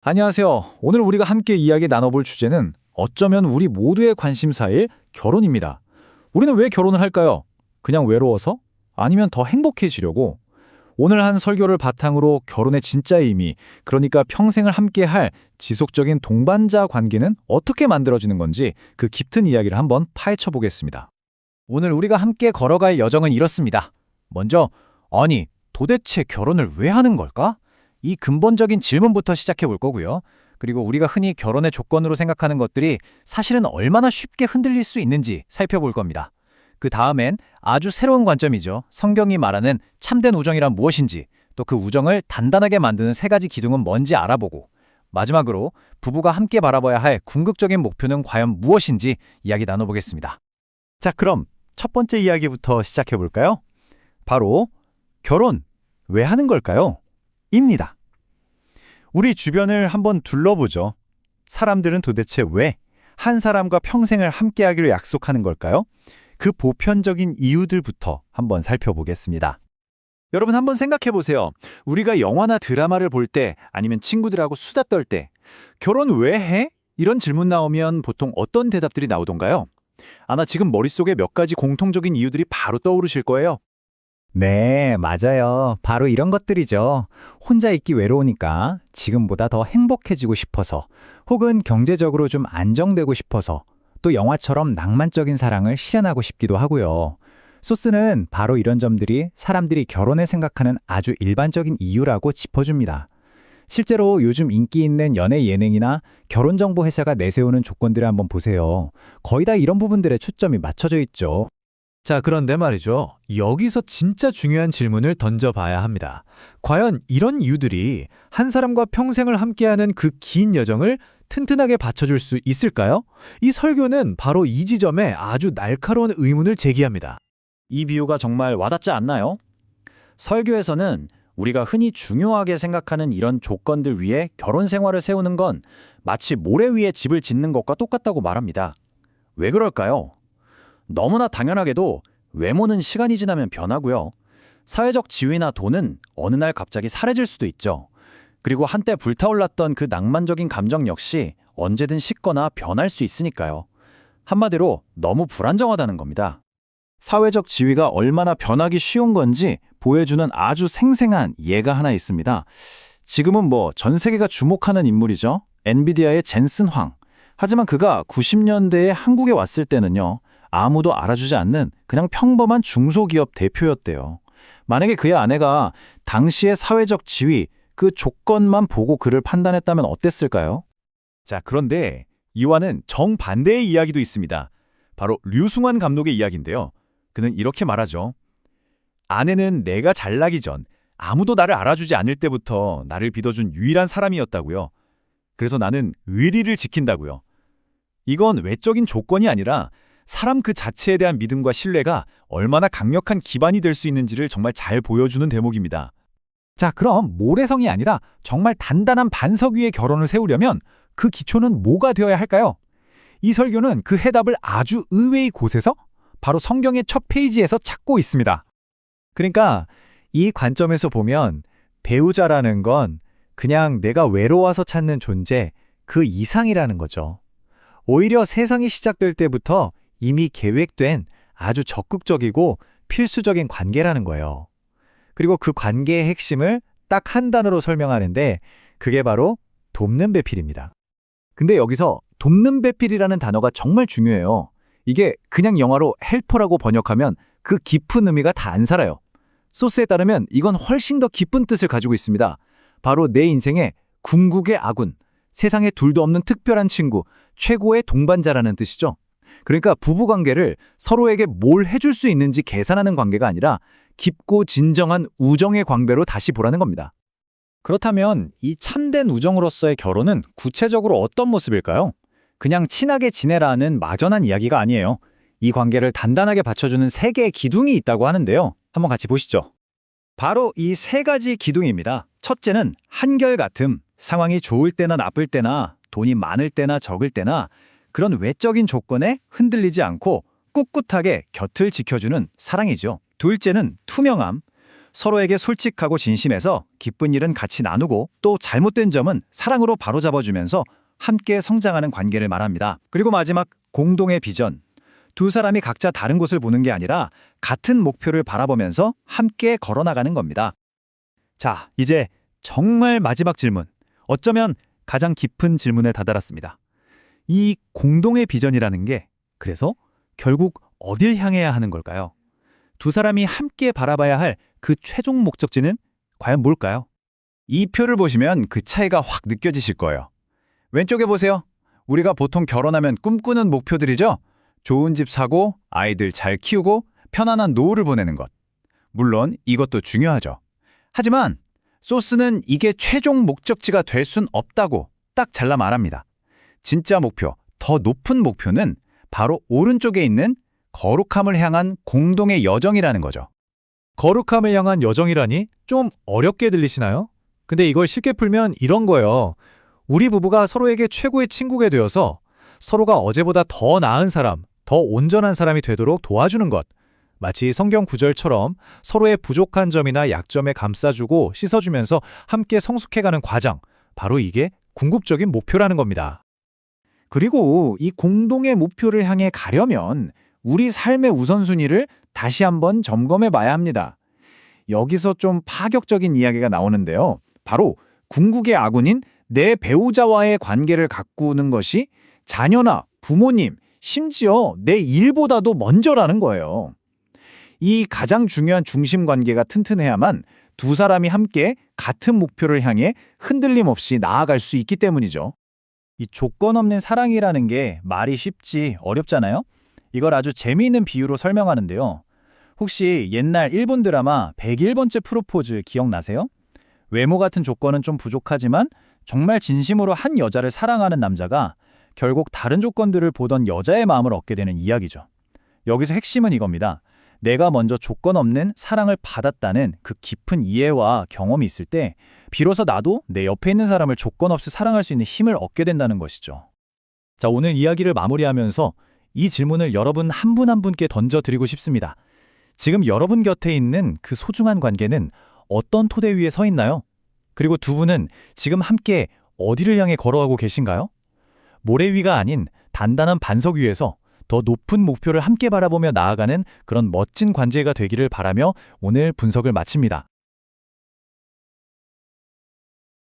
안녕하세요. 오늘 우리가 함께 이야기 나눠볼 주제는 어쩌면 우리 모두의 관심사일 결혼입니다. 우리는 왜 결혼을 할까요? 그냥 외로워서? 아니면 더 행복해지려고? 오늘 한 설교를 바탕으로 결혼의 진짜 의미, 그러니까 평생을 함께할 지속적인 동반자 관계는 어떻게 만들어지는 건지 그 깊은 이야기를 한번 파헤쳐 보겠습니다. 오늘 우리가 함께 걸어갈 여정은 이렇습니다. 먼저, 아니, 도대체 결혼을 왜 하는 걸까? 이 근본적인 질문부터 시작해 볼 거고요. 그리고 우리가 흔히 결혼의 조건으로 생각하는 것들이 사실은 얼마나 쉽게 흔들릴 수 있는지 살펴볼 겁니다. 그 다음엔 아주 새로운 관점이죠. 성경이 말하는 참된 우정이란 무엇인지, 또 그 우정을 단단하게 만드는 세 가지 기둥은 뭔지 알아보고, 마지막으로 부부가 함께 바라봐야 할 궁극적인 목표는 과연 무엇인지 이야기 나눠보겠습니다. 자, 그럼 첫 번째 이야기부터 시작해 볼까요? 바로 결혼 왜 하는 걸까요? 입니다. 우리 주변을 한번 둘러보죠. 사람들은 도대체 왜 한 사람과 평생을 함께하기로 약속하는 걸까요? 그 보편적인 이유들부터 한번 살펴보겠습니다. 여러분 한번 생각해 보세요. 우리가 영화나 드라마를 볼 때 아니면 친구들하고 수다 떨 때 결혼 왜 해? 이런 질문 나오면 보통 어떤 대답들이 나오던가요? 아마 지금 머릿속에 몇 가지 공통적인 이유들이 바로 떠오르실 거예요. 네, 맞아요. 바로 이런 것들이죠. 혼자 있기 외로우니까 지금보다 더 행복해지고 싶어서, 혹은 경제적으로 좀 안정되고 싶어서, 또 영화처럼 낭만적인 사랑을 실현하고 싶기도 하고요. 소스는 바로 이런 점들이 사람들이 결혼에 생각하는 아주 일반적인 이유라고 짚어줍니다. 실제로 요즘 인기 있는 연애 예능이나 결혼정보 회사가 내세우는 조건들을 한번 보세요. 거의 다 이런 부분들에 초점이 맞춰져 있죠. 자, 그런데 말이죠. 여기서 진짜 중요한 질문을 던져봐야 합니다. 과연 이런 이유들이 한 사람과 평생을 함께하는 그 긴 여정을 튼튼하게 받쳐줄 수 있을까요? 이 설교는 바로 이 지점에 아주 날카로운 의문을 제기합니다. 이 비유가 정말 와닿지 않나요? 설교에서는 우리가 흔히 중요하게 생각하는 이런 조건들 위에 결혼 생활을 세우는 건 마치 모래 위에 집을 짓는 것과 똑같다고 말합니다. 왜 그럴까요? 너무나 당연하게도 외모는 시간이 지나면 변하고요. 사회적 지위나 돈은 어느 날 갑자기 사라질 수도 있죠. 그리고 한때 불타올랐던 그 낭만적인 감정 역시 언제든 식거나 변할 수 있으니까요. 한마디로 너무 불안정하다는 겁니다. 사회적 지위가 얼마나 변하기 쉬운 건지 보여주는 아주 생생한 예가 하나 있습니다. 지금은 전 세계가 주목하는 인물이죠. 엔비디아의 젠슨 황. 하지만 그가 90년대에 한국에 왔을 때는요. 아무도 알아주지 않는 그냥 평범한 중소기업 대표였대요. 만약에 그의 아내가 당시의 사회적 지위, 그 조건만 보고 그를 판단했다면 어땠을까요? 자, 그런데 이와는 정반대의 이야기도 있습니다. 바로 류승환 감독의 이야기인데요. 그는 이렇게 말하죠. 아내는 내가 잘나기 전 아무도 나를 알아주지 않을 때부터 나를 믿어준 유일한 사람이었다고요. 그래서 나는 의리를 지킨다고요. 이건 외적인 조건이 아니라 사람 그 자체에 대한 믿음과 신뢰가 얼마나 강력한 기반이 될 수 있는지를 정말 잘 보여주는 대목입니다. 자, 그럼 모래성이 아니라 정말 단단한 반석 위에 결혼을 세우려면 그 기초는 뭐가 되어야 할까요? 이 설교는 그 해답을 아주 의외의 곳에서, 바로 성경의 첫 페이지에서 찾고 있습니다. 그러니까 이 관점에서 보면 배우자라는 건 그냥 내가 외로워서 찾는 존재, 그 이상이라는 거죠. 오히려 세상이 시작될 때부터 이미 계획된 아주 적극적이고 필수적인 관계라는 거예요. 그리고 그 관계의 핵심을 딱 한 단어로 설명하는데 그게 바로 돕는 배필입니다. 근데 여기서 돕는 배필이라는 단어가 정말 중요해요. 이게 그냥 영어로 헬퍼라고 번역하면 그 깊은 의미가 다 안 살아요. 소스에 따르면 이건 훨씬 더 깊은 뜻을 가지고 있습니다. 바로 내 인생의 궁극의 아군, 세상에 둘도 없는 특별한 친구, 최고의 동반자라는 뜻이죠. 그러니까 부부관계를 서로에게 뭘 해줄 수 있는지 계산하는 관계가 아니라 깊고 진정한 우정의 관계로 다시 보라는 겁니다. 그렇다면 이 참된 우정으로서의 결혼은 구체적으로 어떤 모습일까요? 그냥 친하게 지내라는 막연한 이야기가 아니에요. 이 관계를 단단하게 받쳐주는 세 개의 기둥이 있다고 하는데요. 한번 같이 보시죠. 바로 이 세 가지 기둥입니다. 첫째는 한결같음. 상황이 좋을 때나 나쁠 때나 돈이 많을 때나 적을 때나 그런 외적인 조건에 흔들리지 않고 꿋꿋하게 곁을 지켜주는 사랑이죠. 둘째는 투명함. 서로에게 솔직하고 진심해서 기쁜 일은 같이 나누고 또 잘못된 점은 사랑으로 바로잡아주면서 함께 성장하는 관계를 말합니다. 그리고 마지막 공동의 비전. 두 사람이 각자 다른 곳을 보는 게 아니라 같은 목표를 바라보면서 함께 걸어나가는 겁니다. 자, 이제 정말 마지막 질문. 어쩌면 가장 깊은 질문에 다다랐습니다. 이 공동의 비전이라는 게 그래서 결국 어딜 향해야 하는 걸까요? 두 사람이 함께 바라봐야 할 그 최종 목적지는 과연 뭘까요? 이 표를 보시면 그 차이가 확 느껴지실 거예요. 왼쪽에 보세요. 우리가 보통 결혼하면 꿈꾸는 목표들이죠? 좋은 집 사고, 아이들 잘 키우고, 편안한 노후를 보내는 것. 물론 이것도 중요하죠. 하지만 소스는 이게 최종 목적지가 될 순 없다고 딱 잘라 말합니다. 진짜 목표, 더 높은 목표는 바로 오른쪽에 있는 거룩함을 향한 공동의 여정이라는 거죠. 거룩함을 향한 여정이라니 좀 어렵게 들리시나요? 근데 이걸 쉽게 풀면 이런 거예요. 우리 부부가 서로에게 최고의 친구가 되어서 서로가 어제보다 더 나은 사람, 더 온전한 사람이 되도록 도와주는 것. 마치 성경 구절처럼 서로의 부족한 점이나 약점에 감싸주고 씻어주면서 함께 성숙해가는 과정. 바로 이게 궁극적인 목표라는 겁니다. 그리고 이 공동의 목표를 향해 가려면 우리 삶의 우선순위를 다시 한번 점검해 봐야 합니다. 여기서 좀 파격적인 이야기가 나오는데요. 바로 궁극의 아군인 내 배우자와의 관계를 가꾸는 것이 자녀나 부모님, 심지어 내 일보다도 먼저라는 거예요. 이 가장 중요한 중심 관계가 튼튼해야만 두 사람이 함께 같은 목표를 향해 흔들림 없이 나아갈 수 있기 때문이죠. 이 조건 없는 사랑이라는 게 말이 쉽지 어렵잖아요? 이걸 아주 재미있는 비유로 설명하는데요. 혹시 옛날 일본 드라마 101번째 프로포즈 기억나세요? 외모 같은 조건은 좀 부족하지만 정말 진심으로 한 여자를 사랑하는 남자가 결국 다른 조건들을 보던 여자의 마음을 얻게 되는 이야기죠. 여기서 핵심은 이겁니다. 내가 먼저 조건 없는 사랑을 받았다는 그 깊은 이해와 경험이 있을 때 비로소 나도 내 옆에 있는 사람을 조건 없이 사랑할 수 있는 힘을 얻게 된다는 것이죠. 자, 오늘 이야기를 마무리하면서 이 질문을 여러분 한 분 한 분께 던져드리고 싶습니다. 지금 여러분 곁에 있는 그 소중한 관계는 어떤 토대 위에 서 있나요? 그리고 두 분은 지금 함께 어디를 향해 걸어가고 계신가요? 모래 위가 아닌 단단한 반석 위에서 더 높은 목표를 함께 바라보며 나아가는 그런 멋진 관계가 되기를 바라며 오늘 분석을 마칩니다.